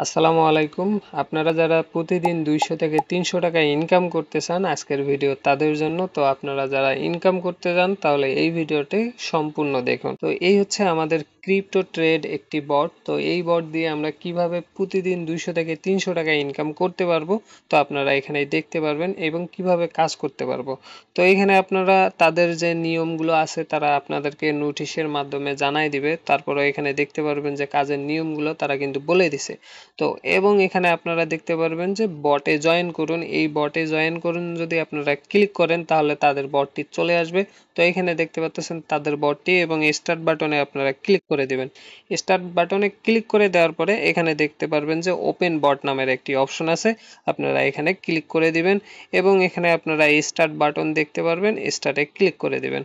আসসালামু আলাইকুম। আপনারা যারা প্রতিদিন 200 থেকে 300 টাকা ইনকাম করতে চান আজকের ভিডিও তাদের জন্য। তো আপনারা যারা ইনকাম করতে চান তাহলে এই ভিডিওটি সম্পূর্ণ দেখুন। তো এই হচ্ছে আমাদের ক্রিপ্টো ট্রেড একটি বট। তো এই বট দিয়ে আমরা কিভাবে প্রতিদিন 200 থেকে 300 টাকা ইনকাম করতে পারবো তো আপনারা এখানে দেখতে পারবেন এবং কিভাবে কাজ করতে পারবো। তো এখানে আপনারা তাদের যে নিয়মগুলো আছে তারা আপনাদেরকে নোটিশের মাধ্যমে জানাই দিবে। তারপরে এখানে দেখতে পারবেন যে কাজের নিয়মগুলো তারা কিন্তু বলে দিছে। তো এবং এখানে আপনারা দেখতে পারবেন যে বটে জয়েন করুন। এই বটে জয়েন করুন যদি আপনারা ক্লিক করেন তাহলে তাদের বটটি চলে আসবে। তো এখানে দেখতে পাচ্ছেন তাদের বটটি এবং স্টার্ট বাটনে আপনারা ক্লিক করে দিবেন। স্টার্ট বাটনে ক্লিক করে দেওয়ার পরে এখানে দেখতে পারবেন যে ওপেন বট নামের একটি অপশন আছে, আপনারা এখানে ক্লিক করে দিবেন এবং এখানে আপনারা স্টার্ট বাটন দেখতে পারবেন, স্টার্টে ক্লিক করে দিবেন।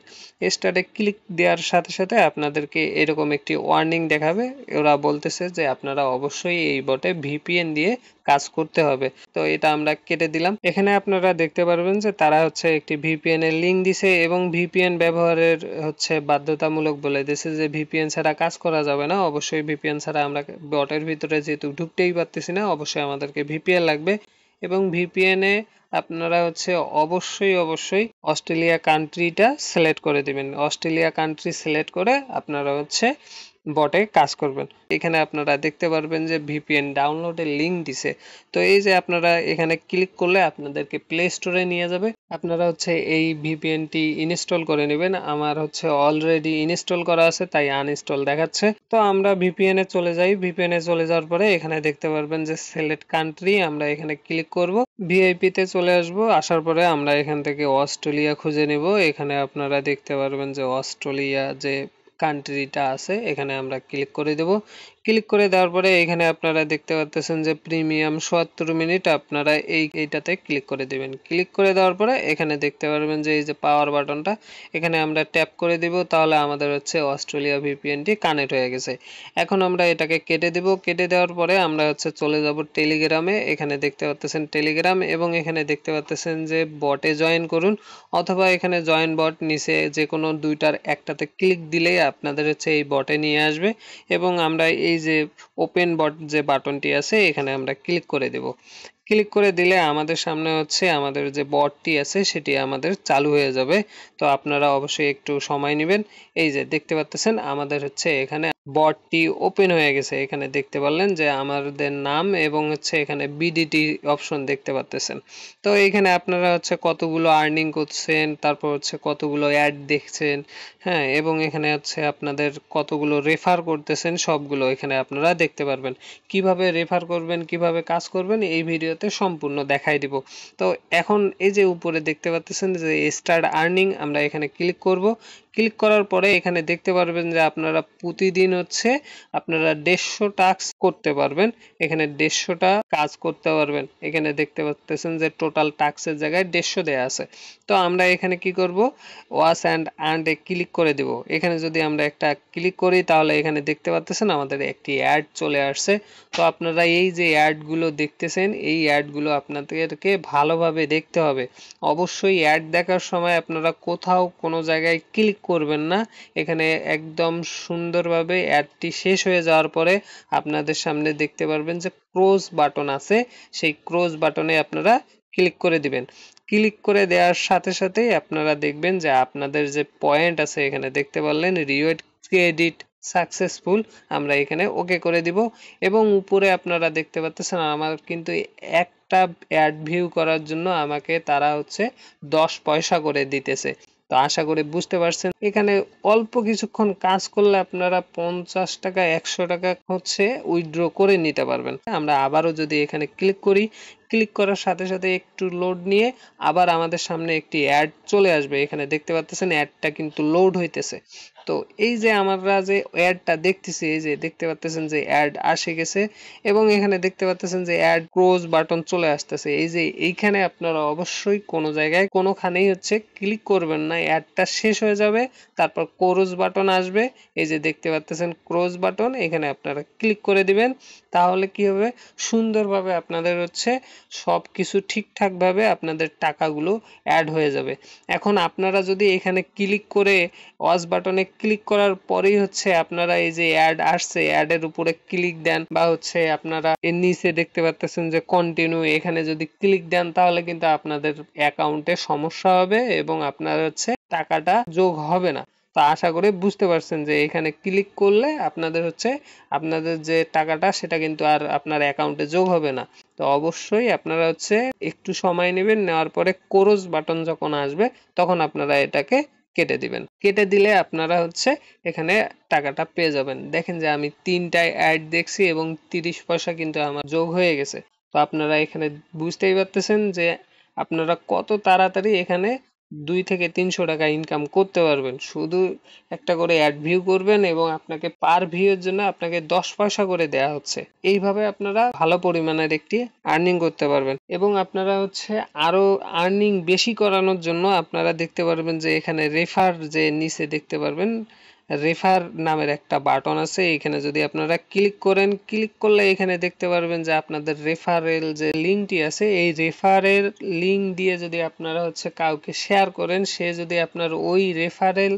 স্টার্টে ক্লিক দেওয়ার সাথে সাথে আপনাদেরকে এরকম একটি ওয়ার্নিং দেখাবে। ওরা বলতেছে যে আপনারা অবশ্যই এই বটে ভিপিএন দিয়ে কাজ করতে হবে। তো এটা আমরা কেটে দিলাম। এখানে আপনারা দেখতে পারবেন যে তারা হচ্ছে একটি ভিপিএন এর লিঙ্ক দিছে এবং ভিপিএন ব্যবহারের হচ্ছে বাধ্যতামূলক বলে দিয়েছে যে ভিপিএন ছাড়া কাজ করা যাবে না। অবশ্যই ভিপিএন ছাড়া আমরা বটের ভিতরে যেহেতু ঢুকতেই পারতেছি না, অবশ্যই আমাদেরকে ভিপিএন লাগবে এবং ভিপিএন এ আপনারা হচ্ছে অবশ্যই অস্ট্রেলিয়া কান্ট্রিটা সিলেক্ট করে দিবেন। অস্ট্রেলিয়া কান্ট্রি সিলেক্ট করে আপনারা হচ্ছে বটে কাজ করবেন। এখানে আপনারা দেখতে পারবেন যে ভিপিএন ডাউনলোডের লিঙ্ক দিছে। তো এই যে আপনারা এখানে ক্লিক করলে আপনাদেরকে প্লে স্টোরে নিয়ে যাবে। আপনারা হচ্ছে এই ভিপিএনটি ইনস্টল করে নেবেন। আমার হচ্ছে অলরেডি ইনস্টল করা আছে তাই আনইনস্টল দেখাচ্ছে। তো আমরা ভিপিএন এ চলে যাই। ভিপিএন এ চলে যাওয়ার পরে এখানে দেখতে পারবেন যে সিলেক্ট কান্ট্রি, আমরা এখানে ক্লিক করব। ভিআইপি তে চলে আসব। আসার পরে আমরা এখান থেকে অস্ট্রেলিয়া খুঁজে নেব। এখানে আপনারা দেখতে পারবেন যে অস্ট্রেলিয়া যে কান্ট্রিটা আছে এখানে আমরা ক্লিক করে দেব। ক্লিক করে দেওয়ার পরে এখানে আপনারা দেখতে পাচ্ছেন যে প্রিমিয়াম ৭৭ মিনিট, আপনারা এইটাতে ক্লিক করে দিবেন। ক্লিক করে দেওয়ার পরে এখানে দেখতে পারবেন যে এই যে পাওয়ার বাটনটা এখানে আমরা ট্যাপ করে দিব, তাহলে আমাদের হচ্ছে অস্ট্রেলিয়া ভিপিএনটি কানেক্ট হয়ে গেছে। এখন আমরা এটাকে কেটে দিব। কেটে দেওয়ার পরে আমরা হচ্ছে চলে যাব টেলিগ্রামে। এখানে দেখতে পাচ্ছেন টেলিগ্রাম এবং এখানে দেখতে পাচ্ছেন যে বটে জয়েন করুন, অথবা এখানে জয়েন বট নিচে যে কোনো দুইটার একটাতে ক্লিক দিলেই আপনাদের হচ্ছে এই বটে নিয়ে আসবে এবং আমরা এই যে ওপেন বট যে বাটনটি আছে এখানে আমরা ক্লিক করে দেব। ক্লিক করে দিলে আমাদের সামনে হচ্ছে আমাদের যে বটটি আছে সেটি আমাদের চালু হয়ে যাবে। তো আপনারা অবশ্যই একটু সময় নেবেন। এই যে দেখতে পাচ্ছেন আমাদের হচ্ছে এখানে বটটি ওপেন হয়ে গেছে। এখানে দেখতে পারলেন যে আমাদের নাম এবং হচ্ছে এখানে বিডিটি অপশন দেখতে পাচ্ছেন। তো এখানে আপনারা হচ্ছে কতগুলো আর্নিং করছেন, তারপর হচ্ছে কতগুলো অ্যাড দেখছেন, হ্যাঁ, এবং এখানে হচ্ছে আপনাদের কতগুলো রেফার করতেছেন সবগুলো এখানে আপনারা দেখতে পারবেন। কিভাবে রেফার করবেন, কিভাবে কাজ করবেন এই ভিডিওতে সম্পূর্ণ দেখাই দিব। তো এখন এই যে উপরে দেখতে পাচ্ছেন যে স্টার্ট আর্নিং, আমরা এখানে ক্লিক করব। ক্লিক করার পরে এখানে দেখতে পারবেন যে আপনারা প্রতিদিন হচ্ছে আপনারা 150 টাস্ক করতে পারবেন। এখানে 150টা কাজ করতে পারবেন। এখানে দেখতে পাচ্ছেন যে টোটাল টাস্কের জায়গায় 150 দেয়া আছে। তো আমরা এখানে কি করব, ওয়াচ অ্যান্ড আর্ন-এ ক্লিক করে দেব। এখানে যদি আমরা একটা ক্লিক করি তাহলে এখানে দেখতে পাচ্ছেন আমাদের একটি অ্যাড চলে আসছে। তো আপনারা এই যে অ্যাডগুলো দেখতেছেন এই অ্যাডগুলো আপনাদেরকে ভালোভাবে দেখতে হবে। অবশ্যই অ্যাড দেখার সময় আপনারা কোথাও কোনো জায়গায় ক্লিক করবেন না। এখানে একদম সুন্দরভাবে অ্যাডটি শেষ হয়ে যাওয়ার পরে আপনাদের সামনে দেখতে পারবেন যে ক্লোজ বাটন আছে, সেই ক্লোজ বাটনে আপনারা ক্লিক করে দিবেন। ক্লিক করে দেওয়ার সাথে সাথেই আপনারা দেখবেন যে আপনাদের যে পয়েন্ট আছে এখানে দেখতে পারলেন রিওয়ার্ড ক্রেডিট সাকসেসফুল, আমরা এখানে ওকে করে দিব এবং উপরে আপনারা দেখতে পাচ্ছেন আমার কিন্তু একটা অ্যাড ভিউ করার জন্য আমাকে তারা হচ্ছে 10 পয়সা করে দিতেছে। তো আশা করি বুঝতে পারছেন। এখানে অল্প কিছুক্ষণ কাজ করলে আপনারা 50 টাকা 100 টাকা হচ্ছে উইথড্র করে নিতে পারবেন। আমরা আবারও যদি এখানে ক্লিক করি, ক্লিক করার সাথে সাথে একটু লোড নিয়ে আবার আমাদের সামনে একটি অ্যাড চলে আসবে। এখানে দেখতে পাচ্ছেন অ্যাডটা কিন্তু লোড হইতেছে। তো এই যে আমরা যে অ্যাডটা দেখতেছি, এই যে দেখতে পাচ্ছেন যে অ্যাড আসে গেছে এবং এখানে দেখতে পাচ্ছেন যে অ্যাড ক্লোজ বাটন চলে আসতেছে। এই যে এইখানে আপনারা অবশ্যই কোনো জায়গায় কোনোখানেই হচ্ছে ক্লিক করবেন না, অ্যাডটা শেষ হয়ে যাবে তারপর ক্লোজ বাটন আসবে। এই যে দেখতে পাচ্ছেন ক্লোজ বাটন, এখানে আপনারা ক্লিক করে দিবেন। তাহলে কি হবে, সুন্দরভাবে আপনাদের হচ্ছে সবকিছু ঠিকঠাক ভাবে আপনাদের টাকাগুলো অ্যাড হয়ে যাবে। এখন আপনারা যদি এখানে ক্লিক করে ওয়াচ বাটনে ক্লিক করার পরেই হচ্ছে আপনারা এই যে অ্যাড আসছে অ্যাডের উপরে ক্লিক দেন, বা হচ্ছে আপনারা এর নিচে দেখতে পাচ্ছেন যে কন্টিনিউ, এখানে যদি ক্লিক দেন তাহলে কিন্তু আপনাদের অ্যাকাউন্টে সমস্যা হবে এবং আপনার হচ্ছে টাকাটা যোগ হবে না। তো আশা করি বুঝতে পারছেন যে এখানে ক্লিক করলে আপনাদের হচ্ছে আপনাদের যে টাকাটা সেটা কিন্তু আর আপনার অ্যাকাউন্টে যোগ হবে না। তো অবশ্যই আপনারা হচ্ছে একটু সময় নেবেন, নেওয়ার পরে ক্লোজ বাটন যখন আসবে তখন আপনারা এটাকে কেটে দিবেন। কেটে দিলে আপনারা হচ্ছে এখানে টাকাটা পেয়ে যাবেন। দেখেন যে আমি 3টায় অ্যাড দেখছি এবং 30 পয়সা কিন্তু আমার যোগ হয়ে গেছে। তো আপনারা এখানে বুঝতেই পারতেছেন যে আপনারা কত তাড়াতাড়ি এখানে 2 থেকে 300 টাকা ইনকাম করতে পারবেন। শুধু একটা করে অ্যাড ভিউ করবেন এবং আপনাকে পার ভিউয়ের জন্য আপনাকে 10 পয়সা করে দেয়া হচ্ছে। এইভাবে আপনারা ভালো পরিমাণের একটি আর্নিং করতে পারবেন এবং আপনারা হচ্ছে আরো আর্নিং বেশি করানোর জন্য আপনারা দেখতে পারবেন যে এখানে রেফার যে নিচে দেখতে পারবেন রেফার নামের একটা বাটন আছে। এখানে যদি আপনারা ক্লিক করেন, ক্লিক করলে এখানে দেখতে পারবেন যে আপনাদের রেফারেল যে লিঙ্কটি আছে এই রেফারেল লিঙ্ক দিয়ে যদি আপনারা হচ্ছে কাউকে শেয়ার করেন, সে যদি আপনার ওই রেফারেল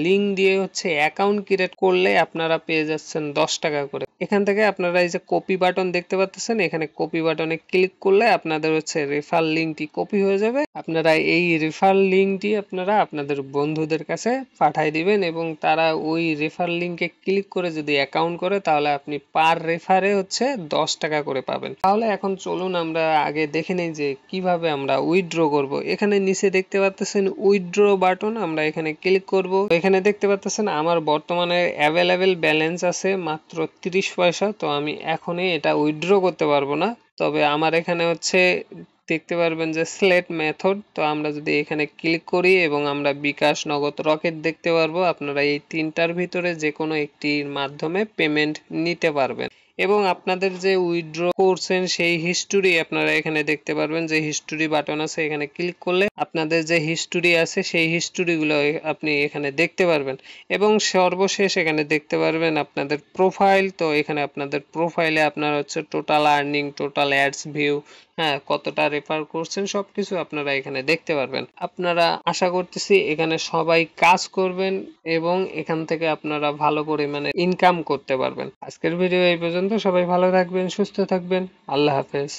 লিঙ্ক দিয়ে হচ্ছে অ্যাকাউন্ট ক্রিয়েট করলে আপনারা পেয়ে যাচ্ছেন 10 টাকা করে। এখান থেকে আপনারা এই যে কপি বাটন দেখতে পাচ্ছেন, এখানে কপি বাটনে ক্লিক করলে আপনাদের হচ্ছে রেফার লিঙ্কটি কপি হয়ে যাবে। আপনারা এই রেফার লিঙ্কটি আপনারা আপনাদের বন্ধুদের কাছে পাঠিয়ে দিবেন এবং তারা ওই রেফার লিঙ্কে ক্লিক করে যদি অ্যাকাউন্ট করে তাহলে আপনি পার রেফারে হচ্ছে 10 টাকা করে পাবেন। তাহলে এখন চলুন আমরা আগে দেখে নেই যে কিভাবে আমরা উইথড্র করব। এখানে নিচে দেখতে পাচ্ছেন উইথড্র বাটন, আমরা এখানে ক্লিক করব। এখানে দেখতে পাচ্ছেন আমার বর্তমানে অ্যাভেলেবেল ব্যালেন্স আছে মাত্র 30 পয়সা। তো আমি এখনই এটা উইথড্র করতে পারবো না, তবে আমার এখানে হচ্ছে দেখতে পারবেন যে সিলেক্ট মেথড। তো আমরা যদি এখানে ক্লিক করি এবং আমরা বিকাশ, নগদ, রকেট দেখতে পারবো। আপনারা এই তিনটার ভিতরে যে কোনো একটির মাধ্যমে পেমেন্ট নিতে পারবেন এবং আপনাদের যে উইথড্র করছেন সেই হিস্টোরি আপনারা এখানে দেখতে পারবেন। যে হিস্টোরি বাটন আছে এখানে ক্লিক করলে আপনাদের যে হিস্টোরি আছে সেই হিস্টোরিগুলো আপনি এখানে দেখতে পারবেন এবং সর্বশেষ এখানে দেখতে পারবেন আপনাদের প্রোফাইল। তো এখানে আপনাদের প্রোফাইলে আপনার হচ্ছে total earning, total ads view, হ্যাঁ কতটা রেফার করছেন সবকিছু আপনারা এখানে দেখতে পারবেন। আপনারা আশা করতেছি এখানে সবাই কাজ করবেন এবং এখান থেকে আপনারা ভালো পরিমাণে ইনকাম করতে পারবেন। আজকের ভিডিও এই পর্যন্ত। সবাই ভালো থাকবেন, সুস্থ থাকবেন। আল্লাহ হাফেজ।